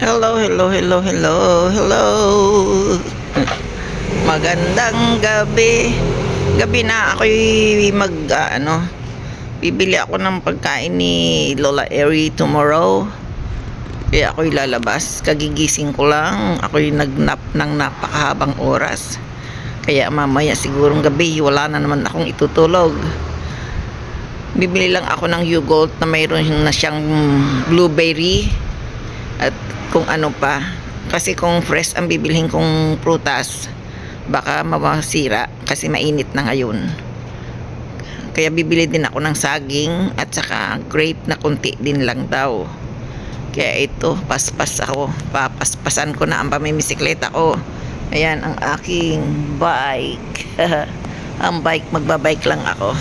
Hello, hello, hello, hello, hello. Magandang gabi. Gabi na ako'y bibili ako ng pagkain ni Lola Eri tomorrow. Kaya ako'y lalabas. Kagigising ko lang. Ako'y nagnap ng napakahabang oras. Kaya mamaya sigurong gabi wala na naman akong itutulog. Bibili lang ako ng yogurt na mayroon na siyang blueberry at kung ano pa. Kasi kung fresh ang bibilhin kong prutas, baka mawasira kasi mainit na ngayon. Kaya bibili din ako ng saging at saka grape na konti din lang daw. Kaya ito, paspas ako. Papaspasan ko na ang pamimisikleta ko. Ayan ang aking bike. Ang bike, magbabike lang ako.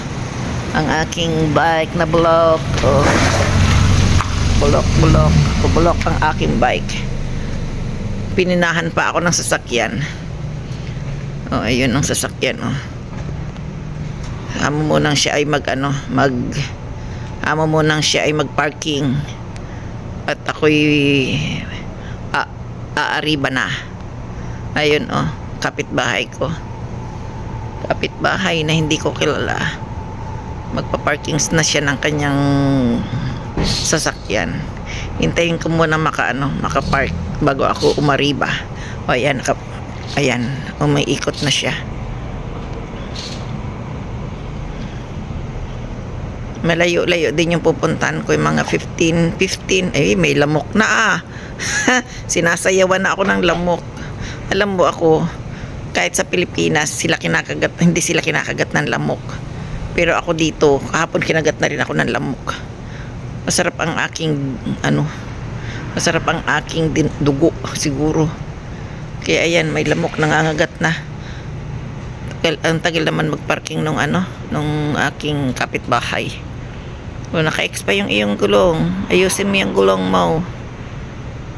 Ang aking bike na bulok. Oh. Bulok ang aking bike. Pininahan pa ako ng sasakyan. Oh, ayun ang sasakyan, oh. Amo mo nang siya ay magparking. At ako'y aariba na. Ayun, oh, kapitbahay ko. Kapitbahay na hindi ko kilala. Magpa-parking na siya ng kanyang sasakyan. Hintayin ko muna makapark bago ako umariba. O ayan, umiikot na siya. Malayo-layo din yung pupuntahan ko, yung mga 15. Ay, may lamok na Sinasayawan na ako ng lamok. Alam mo ako, kahit sa Pilipinas, hindi sila kinakagat ng lamok. Pero ako dito, kahapon kinagat na rin ako ng lamok. Masarap ang aking dugo siguro. Kaya ayan, may lamok nangangagat na. Ang tagal naman magparking nung aking kapitbahay. O, naka-expire yung iyong gulong. Ayusin mo yung gulong mo.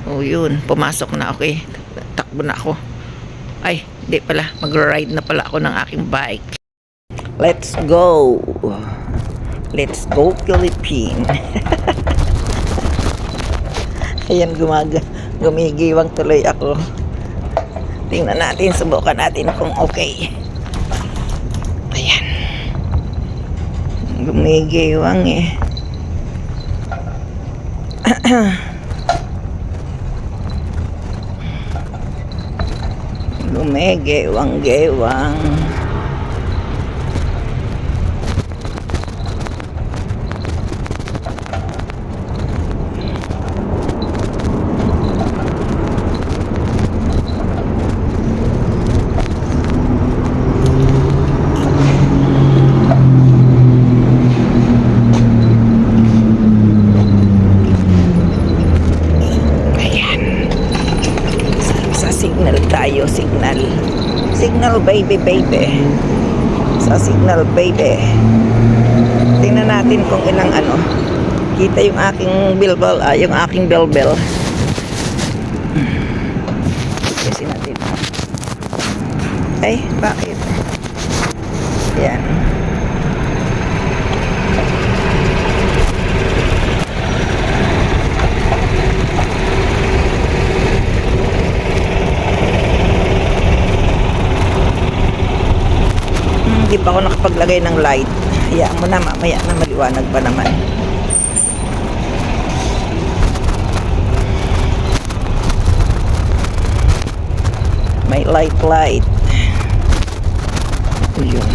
O yun, pumasok na. Okay, takbo na ako. Ay, hindi pala, mag-ride na pala ako ng aking bike. Let's go Philippines. Ayan, gumigiwang tuloy ako. Tingnan natin, subukan natin kung okay. Ayan, gumigiwang Gumigewang-gewang. Signal baby. Sa signal baby. Tingnan natin kung ilang kita yung aking bell. Kasi natin. Ay, bakit? Yan. Hindi pa ako nakapaglagay ng light. Hayaan mo na, mamaya na maliwanag pa naman. May light. Yun.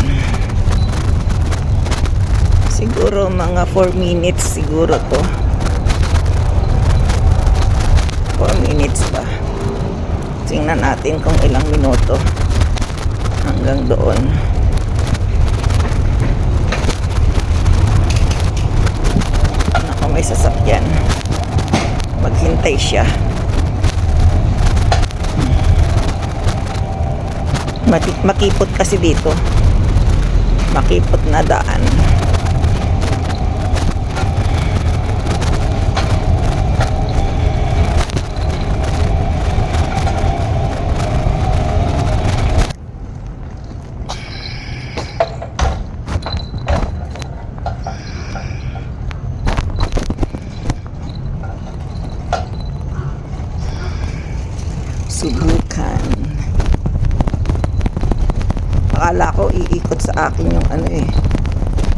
Siguro mga 4 minutes siguro to. 4 minutes ba? Tingnan natin kung ilang minuto hanggang doon. May sasakyan, maghintay siya. Makipot kasi dito, makipot na daan. subukan. Akala ko iikot sa akin yung ano eh,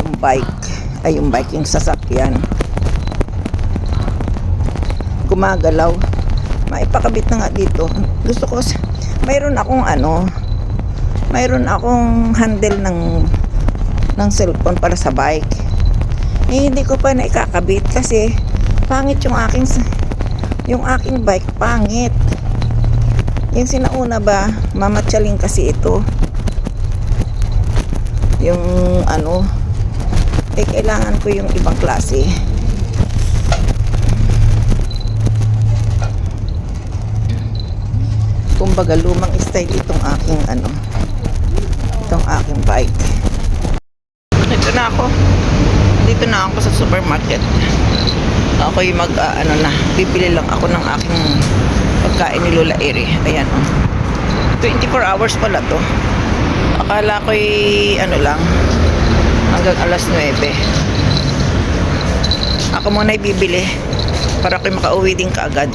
yung bike. Ay, yung bike, yung sasakyan. Gumagalaw. Maipakabit na nga dito. Gusto ko, mayroon akong ano, mayroon akong handle ng cellphone para sa bike. Eh, hindi ko pa naikakabit kasi pangit yung aking bike, pangit. Yung sinauna ba, mamatsaling kasi ito. Yung ano, eh kailangan ko yung ibang klase. Kumbaga lumang style itong aking ano, itong aking bike. Dito na ako sa supermarket. Ako yung ano na, bibili lang ako ng aking pagkain ni Lola Eri. Ayan, 24 hours pala to. Akala ko'y ano lang, hanggang alas 9. Ako muna bibili para ako'y makauwi din kaagad.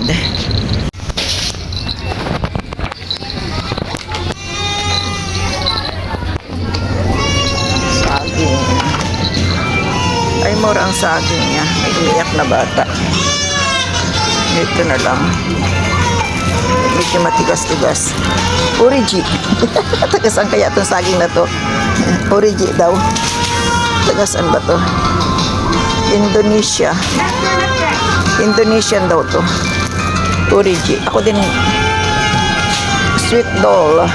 Saging. Ay, mura ang saging niya. May umiyak na bata. Ito na lang. Medyo matigas-tigas. Origi. Tagasan kaya itong saging na to? Origi daw. Tagasan ba to? Indonesia. Indonesian daw to. Origi. Ako din. Sweet doll.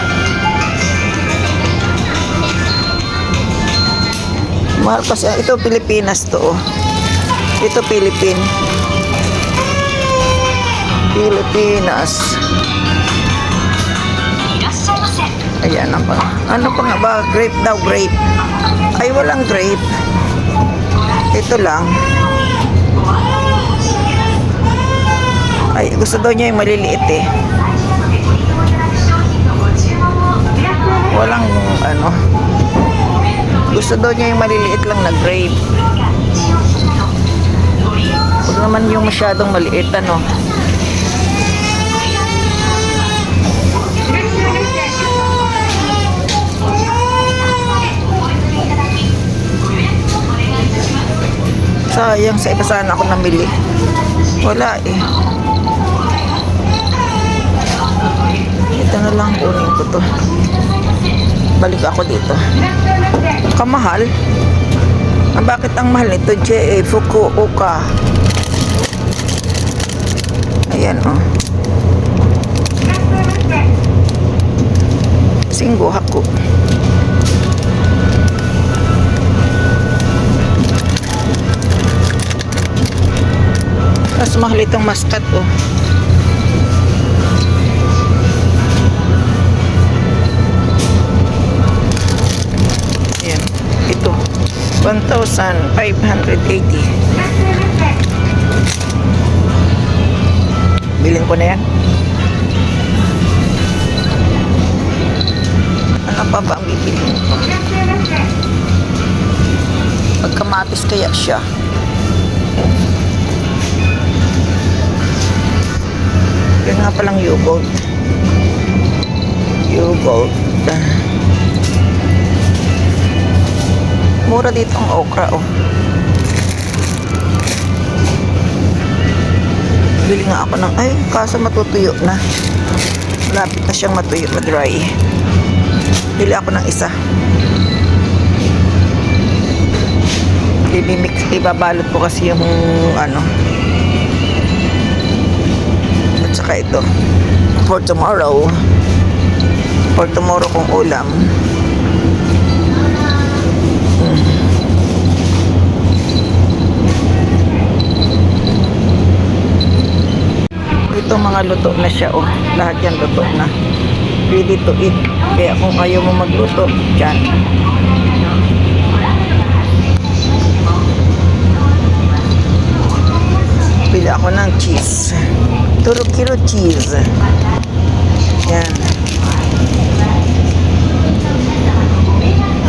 Mahal kasi. Ito Pilipinas to. Ito Pilipinas. Ayan na pa. Ano pa nga ba? Grape daw, grape. Ay, walang grape. Ito lang. Ay, gusto daw niya yung maliliit eh. Walang ano. Gusto daw niya yung maliliit lang na grape. Huwag naman yung masyadong maliit, ano. Sayang, sa iba sana ako namili. Wala eh. Ito na lang, kunin ko to. Balik ako dito. Kamahal? Bakit ang mahal nito? J.A. Fukuoka. Ayan oh. Singgo hako. Mas mahal itong muscat oh. Ayan. Ito 1,580. Bilhin ko na yan. Ano pa ba ang bibilhin ko? Pagkamatis kaya siya. Yan nga palang yogurt. Mura dito ang okra oh. Bili nga ako ng, ay kaso matutuyo na. Lapit na siyang matuyo, madry. Bili ako ng isa. Ibabalot ko kasi yung ano. At saka ito. For tomorrow kong ulam. Ito mga luto na siya oh. Lahat yan luto na. Ready to eat. Kaya kung ayaw mo magluto, dyan. Pili ako ng cheese. 2 kilo cheese. Yan.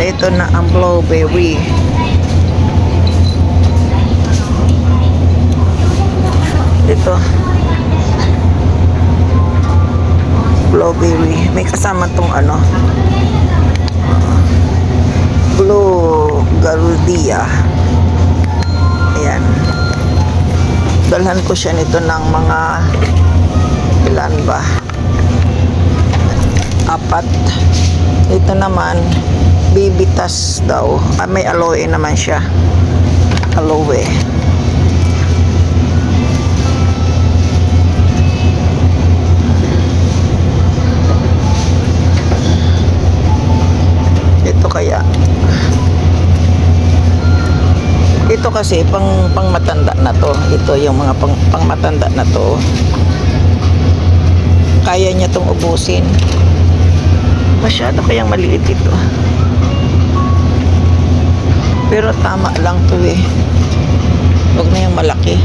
Ito na ang blueberry. Ito. blueberry. May kasama tong ano, blue garudia. Ayan. Dalhan ko siya nito ng mga ilan ba? 4. Ito naman, bibitas daw. May aloe naman siya. Aloe. Ito kaya. Ito kasi pang matanda na to. Ito yung mga pang matanda na to. Kaya niya tong ubusin. Masyado kayang maliit ito. Pero tama lang to eh. Huwag na yung malaki.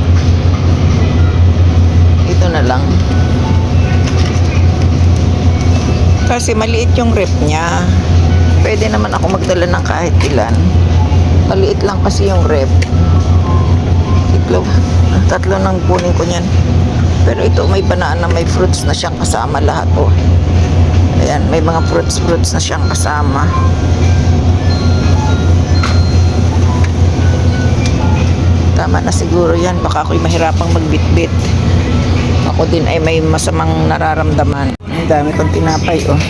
Ito na lang. Kasi maliit yung rep niya. Pwede naman ako magdala ng kahit ilan. Maliit lang kasi yung rep. Tatlo nang kunin ko niyan. Pero ito may banana, may fruits na siyang kasama lahat oh. Ayan, may mga fruits na siyang kasama. Tama na siguro yan. Baka ako'y mahirapang magbitbit. Ako din ay may masamang nararamdaman. Ang dami kong tinapay oh.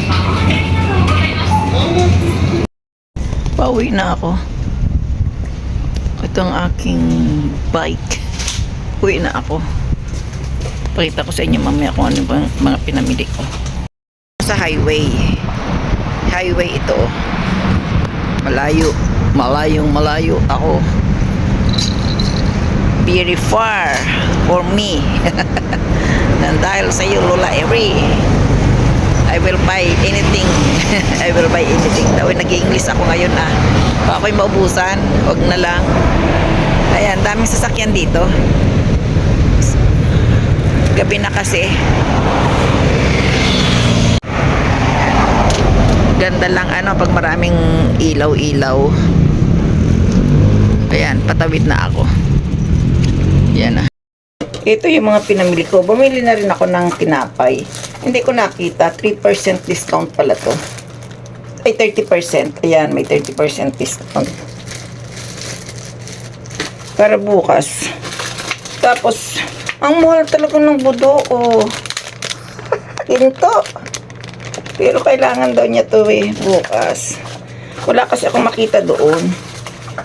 Pauwi na ako. Ito ang aking bike. Uwi na ako. Pakita ko sa inyo mamaya kung ano bang mga pinamili ko. Sa highway ito malayo ako, very far for me. And dahil sa iyo Lola Eri, I will buy anything. I will buy anything daw. Nag-English ako ngayon baka ako'y maubusan, wag na lang. Ayan, daming sasakyan dito, gabi na kasi. Ganda lang pag maraming ilaw-ilaw. Ayan, patawid na ako. Yan na. Ito yung mga pinamili ko. Bumili na rin ako ng tinapay. Hindi ko nakita. 3% discount pala to. Ay, 30%. Ayan, may 30% discount. Para bukas. Tapos, ang mahal talaga ng budo. Ginto. Pero kailangan daw niya to bukas. Wala kasi akong makita doon.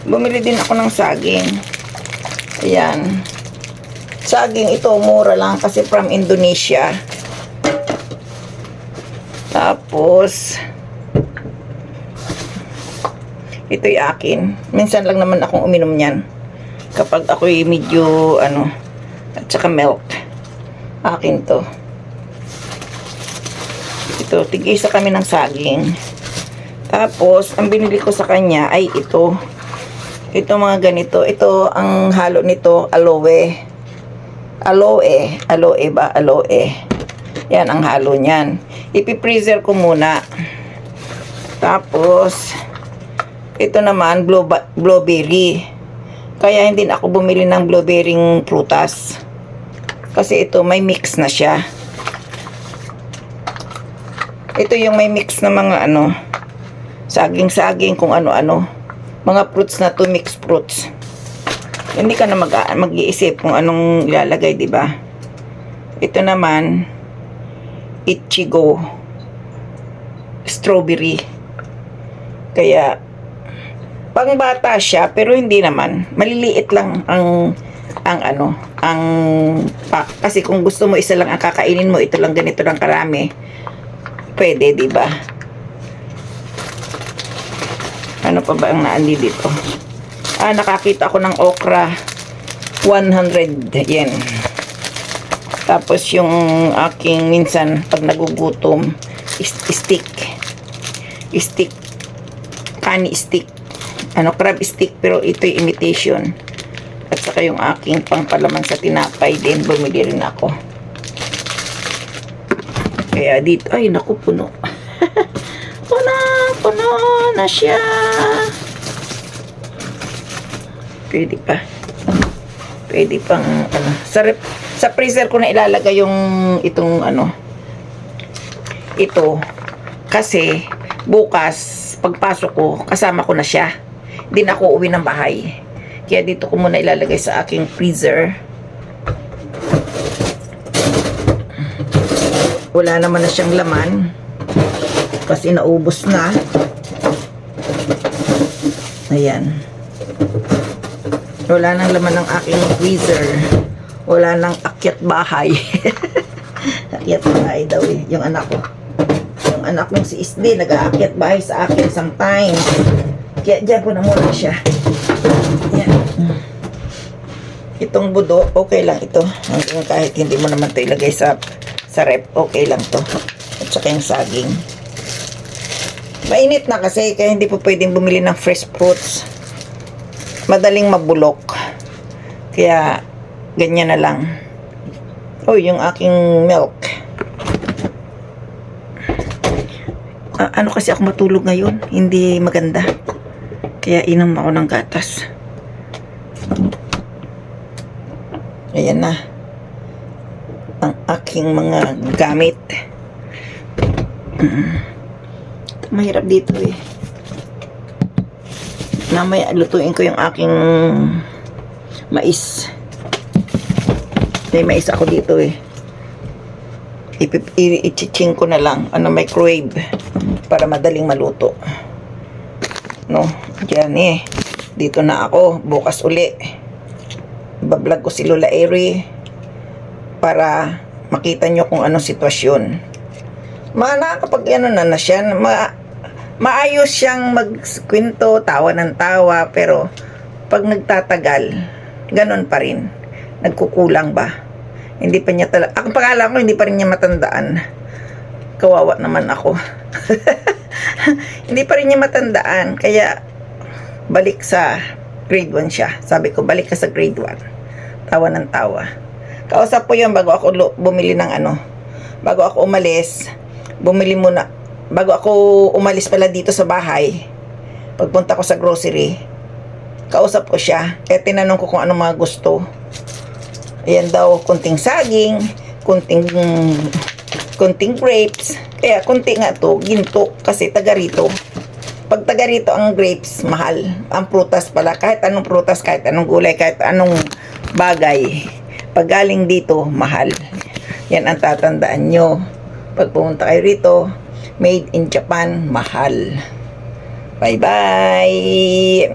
Bumili din ako ng saging. Ayan. Saging ito, mura lang kasi from Indonesia. Tapos, ito'y akin. Minsan lang naman akong uminom niyan. Kapag ako'y medyo, at saka milk. Akin to. Ito, tig-isa kami ng saging. Tapos, ang binili ko sa kanya ay ito. Ito mga ganito. Ito, ang halo nito, aloe. Aloe ba? Aloe. Yan, ang halo niyan. Ipi-freezer ko muna. Tapos, ito naman, blueberry. Kaya hindi na ako bumili ng blueberry prutas. Kasi ito, may mix na siya. Ito yung may mix na mga saging-saging kung ano-ano. Mga fruits na to, mixed fruits. Hindi ka na mag-iisip kung anong ilalagay, di ba? Ito naman, Ichigo strawberry. Kaya, pang bata siya, pero hindi naman. Maliliit lang ang pack. Kasi kung gusto mo isa lang ang kakainin mo, ito lang ganito lang karami. Pwede, di ba? Ano pa ba ang naandi dito? Nakakita ako ng okra. 100 yen. Tapos yung aking minsan pag nagugutom, stick. Kani stick. Crab stick, pero ito'y imitation. At saka yung aking pangpalaman sa tinapay din, bumili rin ako. Kaya dito, ay naku, puno. puno na siya. Pwede pa. Pwede pang sa freezer ko na ilalagay yung itong ito kasi bukas pagpasok ko kasama ko na siya, hindi na ako uwi ng bahay, kaya dito ko muna ilalagay sa aking freezer. Wala naman na siyang laman kasi naubos na. Ayan, wala nang laman ng aking freezer, wala nang akyat bahay. Akyat bahay daw eh, yung anak ko. Yung anak kong si Isli, nag-aakyat bahay sa akin sometimes. Kaya dyan ko na muna siya. Yan. Itong budo, okay lang ito. Kahit hindi mo naman ito ilagay sa rep, okay lang to. At saka yung saging. Mainit na kasi, kaya hindi po pwedeng bumili ng fresh fruits. Madaling mabulok. Kaya, ganyan na lang. Oh, yung aking milk. Ano kasi ako matulog ngayon, hindi maganda. Kaya inom ako ng gatas. Ayan na. Ang aking mga gamit. Mahirap dito eh. Namaya lutuin ko yung aking mais. May mais ako dito eh. I-chiching ko na lang. Microwave. Para madaling maluto. No? Diyan eh. Dito na ako. Bukas uli. Ibablog ko si Lola Eri. Para makita nyo kung anong sitwasyon. Kapag ano na siya. Maayos siyang magkwento. Tawa ng tawa. Pero pag nagtatagal, ganon pa rin. Nagkukulang ba? Hindi pa niya talaga, ang pangalan ko, hindi pa rin niya matandaan. Kawawa naman ako. Hindi pa rin niya matandaan. Kaya, balik sa grade 1 siya. Sabi ko, balik ka sa grade 1. Tawa ng tawa. Kausap ko yun bago ako bumili ng bago ako umalis, bumili muna. Bago ako umalis pala dito sa bahay, pagpunta ko sa grocery, kausap ko siya. Kaya tinanong ko kung anong mga gusto. Ayan daw, kunting saging, kunting grapes. Kaya kunti nga to, ginto, kasi taga rito. Pag taga rito ang grapes, mahal. Ang prutas pala, kahit anong prutas, kahit anong gulay, kahit anong bagay. Pag galing dito, mahal. Yan ang tatandaan nyo. Pag pumunta kayo rito, made in Japan, mahal. Bye-bye!